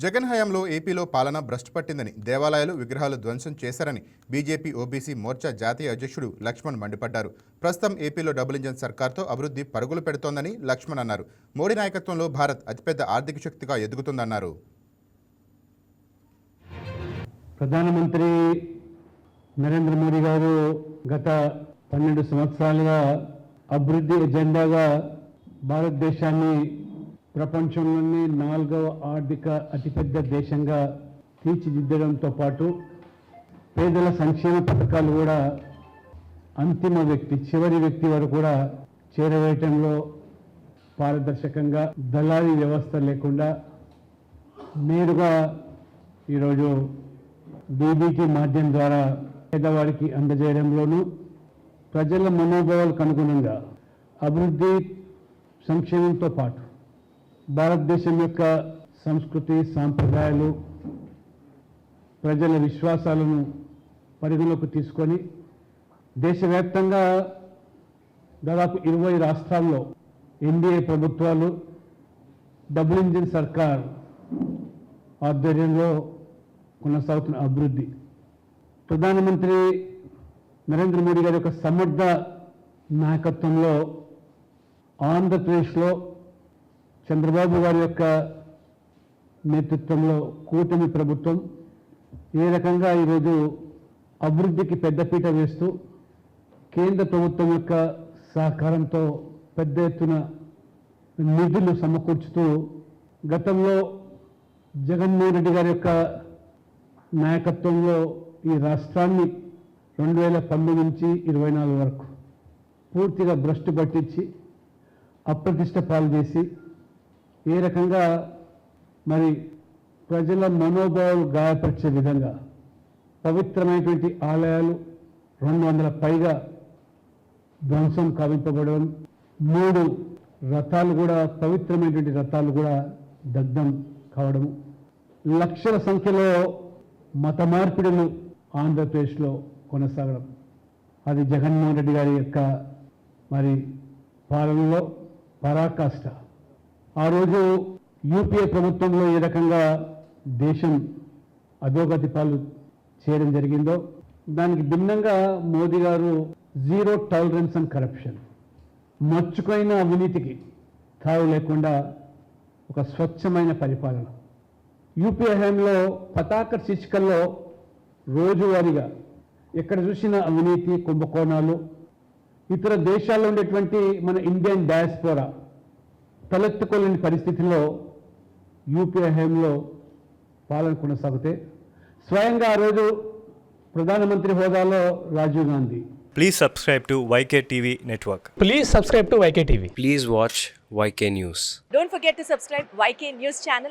జగన్ హయాంలో ఏపీలో పాలన భ్రష్టు పట్టిందని, దేవాలయాలు విగ్రహాలు ధ్వంసం చేశారని బీజేపీ ఓబీసీ మోర్చా జాతీయ అధ్యక్షుడు లక్ష్మణ్ మండిపడ్డారు. ప్రస్తుతం ఏపీలో డబుల్ ఇంజన్ సర్కార్తో అభివృద్ధి పరుగులు పెడుతోందని లక్ష్మణ్ అన్నారు. మోడీ నాయకత్వంలో భారత్ అతిపెద్ద ఆర్థిక శక్తిగా ఎదుగుతుందన్నారు. ప్రధానమంత్రి నరేంద్ర మోడీ గారు గత 12 సంవత్సరాలుగా అభివృద్ధి ఎజెండాగా భారతదేశాన్ని ప్రపంచంలోనే 4వ ఆర్థిక అతిపెద్ద దేశంగా తీర్చిదిద్దడంతో పాటు పేదల సంక్షేమ పథకాలు కూడా అంతిమ వ్యక్తి, చివరి వ్యక్తి వరకు కూడా చేరవేయటంలో పారదర్శకంగా, దళారీ వ్యవస్థ లేకుండా నేరుగా ఈరోజు డీబీటీ మాధ్యమం ద్వారా పేదవారికి అందజేయడంలోనూ ప్రజల మనోభావాలకు అనుగుణంగా అభివృద్ధి సంక్షేమంతో పాటు భారతదేశం యొక్క సంస్కృతి, సాంప్రదాయాలు, ప్రజల విశ్వాసాలను పరిగణలోకి తీసుకొని దేశవ్యాప్తంగా దాదాపు 20 రాష్ట్రాల్లో ఎన్డీఏ ప్రభుత్వాలు డబుల్ ఇంజిన్ సర్కార్ ఆధ్వర్యంలో కొనసాగుతున్న అభివృద్ధి, ప్రధానమంత్రి నరేంద్ర మోడీ గారి యొక్క సమర్థ నాయకత్వంలో ఆంధ్రప్రదేశ్లో చంద్రబాబు గారి యొక్క నేతృత్వంలో కూటమి ప్రభుత్వం ఏ రకంగా ఈరోజు అభివృద్ధికి పెద్దపీట వేస్తూ కేంద్ర ప్రభుత్వం యొక్క సహకారంతో పెద్ద ఎత్తున నిధులు సమకూర్చుతూ గతంలో జగన్మోహన్ రెడ్డి గారి యొక్క నాయకత్వంలో ఈ రాష్ట్రాన్ని 2019 నుంచి 24 వరకు పూర్తిగా భ్రష్టు పట్టించి అప్రతిష్ట పాలు చేసి ఏ రకంగా మరి ప్రజల మనోభావాలు గాయపరిచే విధంగా పవిత్రమైనటువంటి ఆలయాలు 200 పైగా ధ్వంసం కావింపబడడం, 3 రథాలు కూడా, పవిత్రమైనటువంటి రథాలు కూడా దగ్ధం కావడము, లక్షల సంఖ్యలో మత మార్పిడులు ఆంధ్రప్రదేశ్లో కొనసాగడం, అది జగన్మోహన్ రెడ్డి గారి యొక్క మరి పాలనలో పరాకాష్ట. ఆ రోజు యూపీఏ ప్రభుత్వంలో ఏ రకంగా దేశం అధోగతి పాలు చేయడం జరిగిందో దానికి భిన్నంగా మోదీ గారు జీరో టాలరెన్స్ అండ్ కరప్షన్, మచ్చుకైన అవినీతికి తావు లేకుండా ఒక స్వచ్ఛమైన పరిపాలన. యూపీఏ హయాంలో పతాక శీర్షికల్లో రోజువారీగా ఎక్కడ చూసిన అవినీతి, కుంభకోణాలు, ఇతర దేశాల్లో ఉండేటువంటి మన ఇండియన్ డయాస్పోరా తలెత్తుకోలేని పరిస్థితుల్లో యూపీఏ హయాంలో పాలన కొనసాగితే స్వయంగా ఆ రోజు ప్రధానమంత్రి హోదాలో Rajiv Gandhi. Please subscribe to YK TV Network. Please subscribe to YK TV. Please watch YK News. Don't forget to subscribe YK News channel.